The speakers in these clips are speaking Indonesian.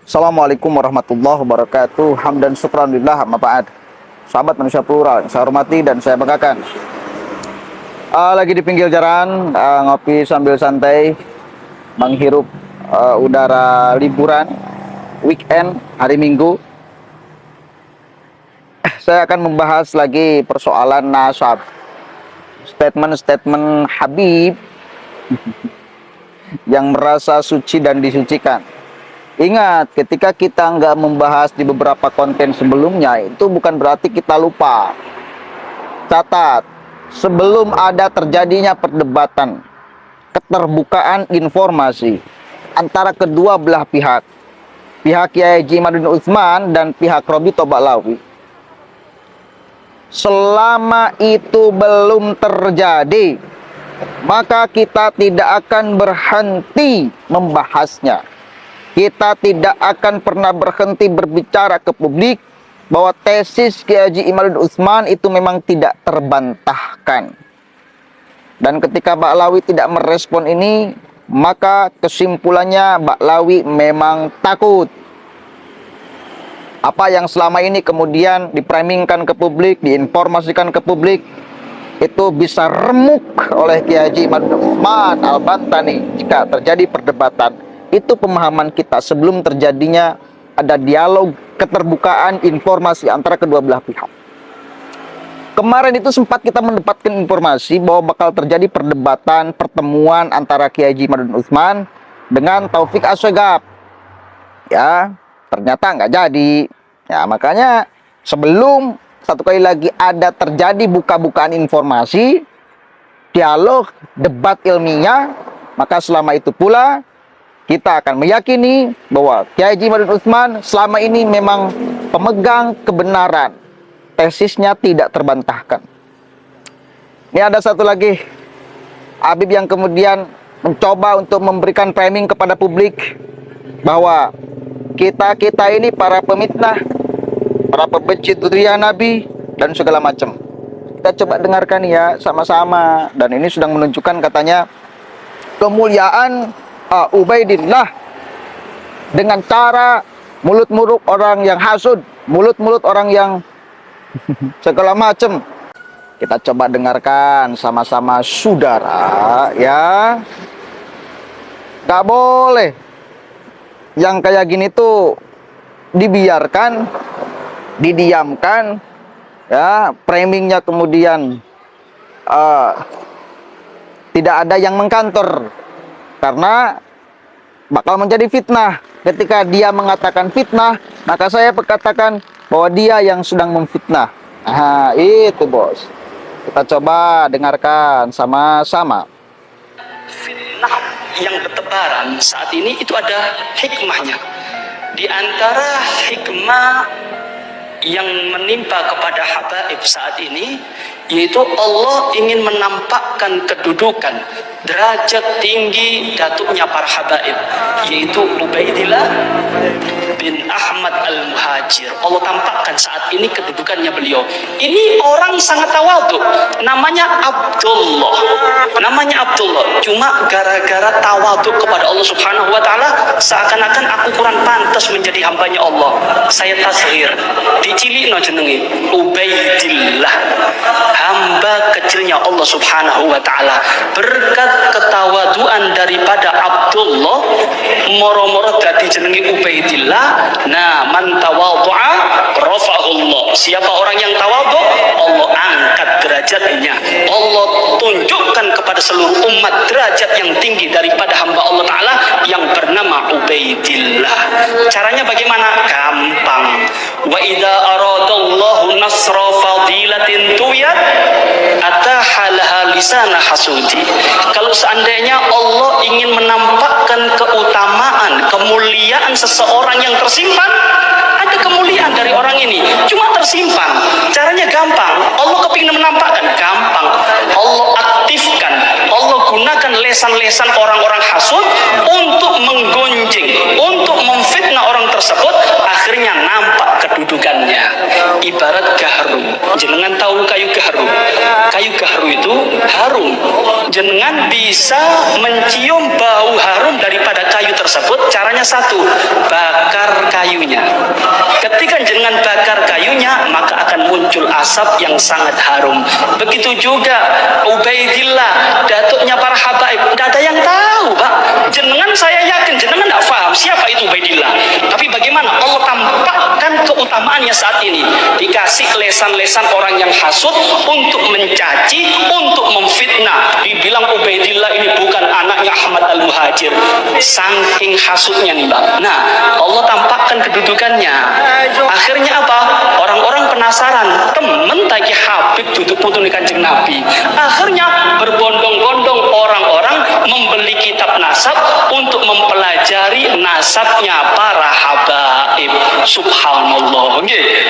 Assalamualaikum warahmatullahi wabarakatuh. Hamdan syukran lillah, amma ba'd. Sahabat manusia plural, saya hormati dan saya banggakan. Lagi di pinggir jalan, ngopi sambil santai, menghirup udara liburan, weekend, hari Minggu. Saya akan membahas lagi persoalan nasab. Statement-statement Habib yang merasa suci dan disucikan. Ingat, ketika kita nggak membahas di beberapa konten sebelumnya, itu bukan berarti kita lupa. Catat, sebelum ada terjadinya perdebatan, keterbukaan informasi antara kedua belah pihak Kiai Haji Imaduddin Utsman dan pihak Robito Ba'lawi, selama itu belum terjadi, maka kita tidak akan berhenti membahasnya. Kita tidak akan pernah berhenti berbicara ke publik bahwa tesis Kiai Haji Imaduddin Utsman itu memang tidak terbantahkan. Dan ketika Ba'lawi tidak merespon ini, maka kesimpulannya Ba'lawi memang takut. Apa yang selama ini kemudian diprimingkan ke publik, diinformasikan ke publik, itu bisa remuk oleh Kiai Haji Imaduddin Utsman Al-Bantani jika terjadi perdebatan. Itu pemahaman kita sebelum terjadinya ada dialog, keterbukaan informasi antara kedua belah pihak. Kemarin itu sempat kita mendapatkan informasi bahwa bakal terjadi perdebatan, pertemuan antara Kiai Haji Imaduddin Utsman dengan Taufik Asegaf. Ya, ternyata nggak jadi. Ya, makanya sebelum satu kali lagi ada terjadi buka-bukaan informasi, dialog, debat ilmiah, maka selama itu pula kita akan meyakini bahwa Kiai Haji Imaduddin Utsman selama ini memang pemegang kebenaran. Tesisnya tidak terbantahkan. Ini ada satu lagi Habib yang kemudian mencoba untuk memberikan framing kepada publik bahwa kita ini para pemitnah, para pembenci dzurriyyah Nabi dan segala macam. Kita coba dengarkan ya sama-sama. Dan ini sedang menunjukkan katanya kemuliaan Ubaidillah dengan cara mulut-mulut orang yang hasud, mulut-mulut orang yang segala macam. Kita coba dengarkan sama-sama saudara ya. Gak boleh yang kayak gini tuh dibiarkan, didiamkan ya, framingnya kemudian tidak ada yang mengkantor. Karena bakal menjadi fitnah. Ketika dia mengatakan fitnah, maka saya katakan bahwa dia yang sedang memfitnah. Nah, itu bos. Kita coba dengarkan sama-sama. Fitnah yang bertebaran saat ini itu ada hikmahnya. Di antara hikmah yang menimpa kepada habaib saat ini, yaitu Allah ingin menampakkan kedudukan derajat tinggi datuknya para habaib, yaitu Ubaidillah bin Ahmad Al-Muhajir. Allah tampakkan saat ini kedudukannya beliau. Ini orang sangat tawadhu, namanya Abdullah. Cuma gara-gara tawadhu kepada Allah Subhanahu wa taala, seakan-akan aku kurang pantas menjadi hambanya Allah. Saya tasghir, dicilikno jenenge Ubaidillah, hamba kecilnya Allah Subhanahu wa taala. Berkat ketawaduan daripada Abdullah, moro-moro dadi jenenge Ubaidillah. Nah, man tawadhu'a rafa'ahullah. Siapa orang yang tawadhu, Allah angkat derajatnya. Allah tunjukkan kepada seluruh umat derajat yang tinggi daripada hamba Allah taala yang bernama Ubaidillah. Caranya bagaimana? Gampang. Wa idza aradallahu nasra fadilatin tuyat atahalaha lisana hasudi. Kalau seandainya Allah ingin menampakkan keutamaan, kemuliaan seseorang yang tersimpan, ada kemuliaan dari orang ini, cuma tersimpan. Caranya gampang. Allah kepingin menampakkan, gampang. Allah aktifkan, Allah gunakan lesan-lesan orang-orang hasud untuk menggonjing, untuk memfitnah orang tersebut. Akhirnya nampak kedudukannya. Ibarat gahru. Jenengan tahu kayu gahru? Kayu gahru itu harum. Jenengan bisa mencium bau harum daripada kayu tersebut. Caranya satu, bakar jangan bakar kayunya, maka akan muncul asap yang sangat harum. Begitu juga Ubaidillah, datuknya para habaib. Tidak ada yang tahu, Pak. Jenengan, saya yakin jenengan tidak paham siapa itu Ubaidillah. Tapi bagaimana Allah tampakkan keutamaannya saat ini. Dikasih lesan-lesan orang yang hasud untuk mencaci, untuk memfitnah. Dibilang Ubaidillah ini bukan anaknya Ahmad Al-Muhajir. Saking hasudnya nih, Pak. Nah, Allah tampakkan kedudukannya. Akhirnya apa? Orang-orang penasaran. Temen tadi Habib duduk putun di Kanjeng Nabi. Akhirnya berbondong-bondong orang-orang membeli kitab nasab untuk mempelajari nasabnya para habaib. Subhanallah.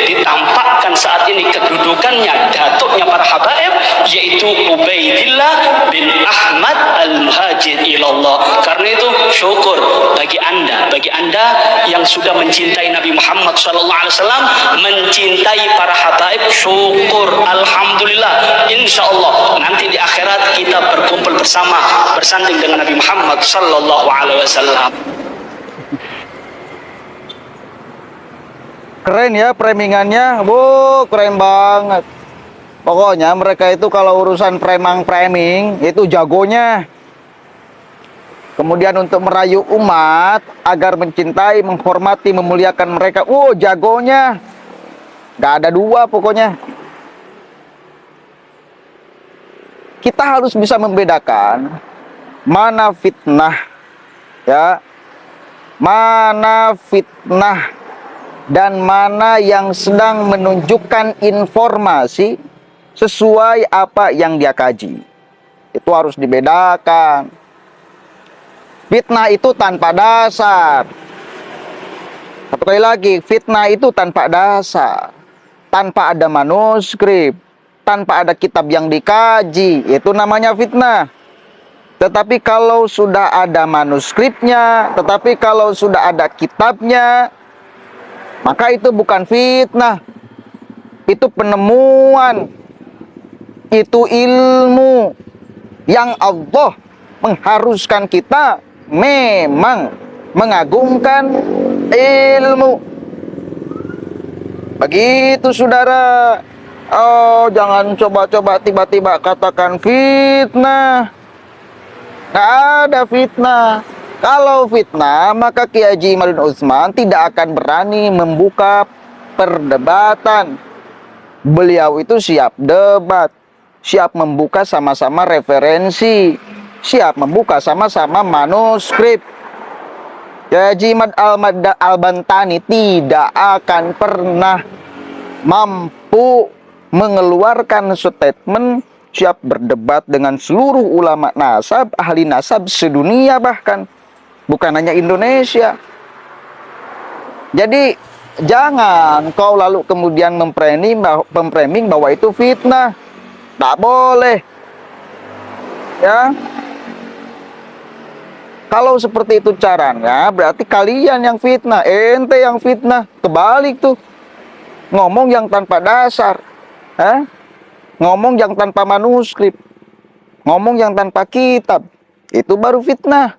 Ditampakkan saat ini kedudukannya, datuknya para habaib, yaitu Ubaidillah bin Ahmad Al-Muhajir ilallah. Karena itu syukur bagi anda yang sudah mencintai Nabi Muhammad SAW, mencintai para habaib, syukur, alhamdulillah. Insya Allah nanti di akhirat kita berkumpul bersama, bersanding dengan Nabi Muhammad SAW. Keren ya framingannya, keren banget. Pokoknya mereka itu kalau urusan framing itu jagonya. Kemudian untuk merayu umat agar mencintai, menghormati, memuliakan mereka, jagonya. Gak ada dua pokoknya. Kita harus bisa membedakan mana fitnah, ya, mana fitnah dan mana yang sedang menunjukkan informasi sesuai apa yang dia kaji. Itu harus dibedakan. Fitnah itu tanpa dasar. Satu kali lagi, fitnah itu tanpa dasar, tanpa ada manuskrip, tanpa ada kitab yang dikaji, itu namanya fitnah. Tetapi kalau sudah ada manuskripnya, tetapi kalau sudah ada kitabnya, maka itu bukan fitnah. Itu penemuan, itu ilmu yang Allah mengharuskan kita memang mengagungkan ilmu. Begitu saudara. Jangan coba-coba tiba-tiba katakan fitnah. Nggak ada fitnah. Kalau fitnah, maka Kiai Haji Imaduddin Utsman tidak akan berani membuka perdebatan. Beliau itu siap debat, siap membuka sama-sama referensi, siap membuka sama-sama manuskrip. Kiai Haji Imad Al-Bantani tidak akan pernah mampu mengeluarkan statement siap berdebat dengan seluruh ulama nasab, ahli nasab sedunia, bahkan bukan hanya Indonesia. Jadi jangan kau lalu kemudian memframing bahwa itu fitnah. Tak boleh, ya. Kalau seperti itu caranya, berarti kalian yang fitnah, ente yang fitnah. Kebalik tuh, ngomong yang tanpa dasar, ngomong yang tanpa manuskrip, ngomong yang tanpa kitab, itu baru fitnah.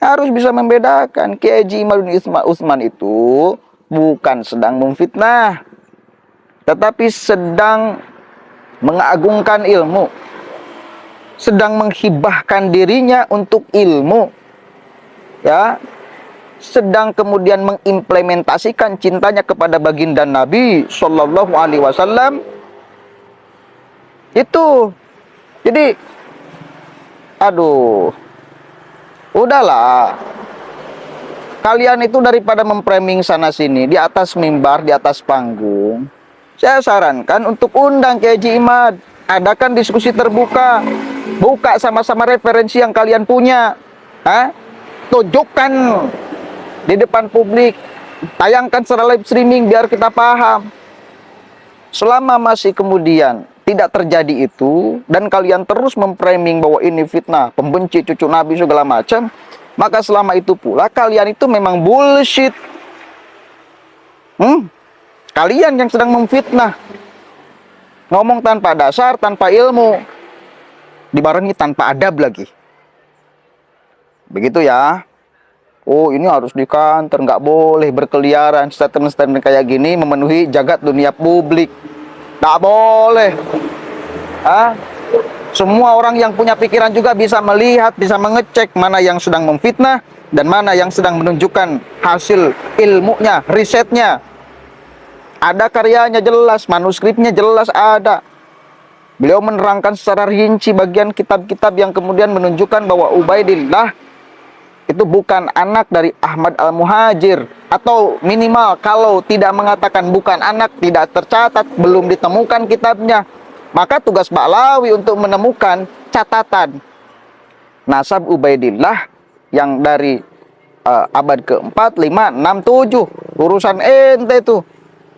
Harus bisa membedakan. Kiai Haji Imaduddin Utsman itu bukan sedang memfitnah, tetapi sedang mengagungkan ilmu, sedang menghibahkan dirinya untuk ilmu, ya, sedang kemudian mengimplementasikan cintanya kepada baginda Nabi Shallallahu Alaihi Wasallam. Itu, jadi, udahlah. Kalian itu daripada memframing sana sini di atas mimbar, di atas panggung, saya sarankan untuk undang Kiai Haji Imad, adakan diskusi terbuka, buka sama-sama referensi yang kalian punya, tunjukkan di depan publik, tayangkan secara live streaming biar kita paham. Selama masih kemudian tidak terjadi itu, dan kalian terus memframing bahwa ini fitnah, pembenci cucu Nabi segala macam, maka selama itu pula kalian itu memang bullshit. Kalian yang sedang memfitnah, ngomong tanpa dasar, tanpa ilmu, dibarengi tanpa adab lagi. Begitu ya. Oh, ini harus di kantor, nggak boleh berkeliaran statement-statement kayak gini memenuhi jagat dunia publik. Nggak boleh. Ah, semua orang yang punya pikiran juga bisa melihat, bisa mengecek mana yang sedang memfitnah dan mana yang sedang menunjukkan hasil ilmunya, risetnya. Ada karyanya jelas, manuskripnya jelas ada. Beliau menerangkan secara rinci bagian kitab-kitab yang kemudian menunjukkan bahwa Ubaidillah itu bukan anak dari Ahmad Al-Muhajir, atau minimal kalau tidak mengatakan bukan anak, tidak tercatat, belum ditemukan kitabnya, maka tugas Ba'lawi untuk menemukan catatan nasab Ubaidillah yang dari abad keempat, 5, 6, 7. Urusan ente tuh.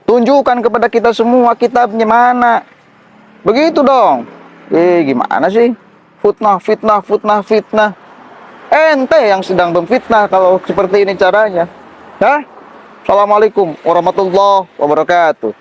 Tunjukkan kepada kita semua kitabnya mana. Begitu dong. Gimana sih? Fitnah, fitnah, fitnah, fitnah. Ente yang sedang memfitnah kalau seperti ini caranya. Hah? Assalamualaikum warahmatullahi wabarakatuh.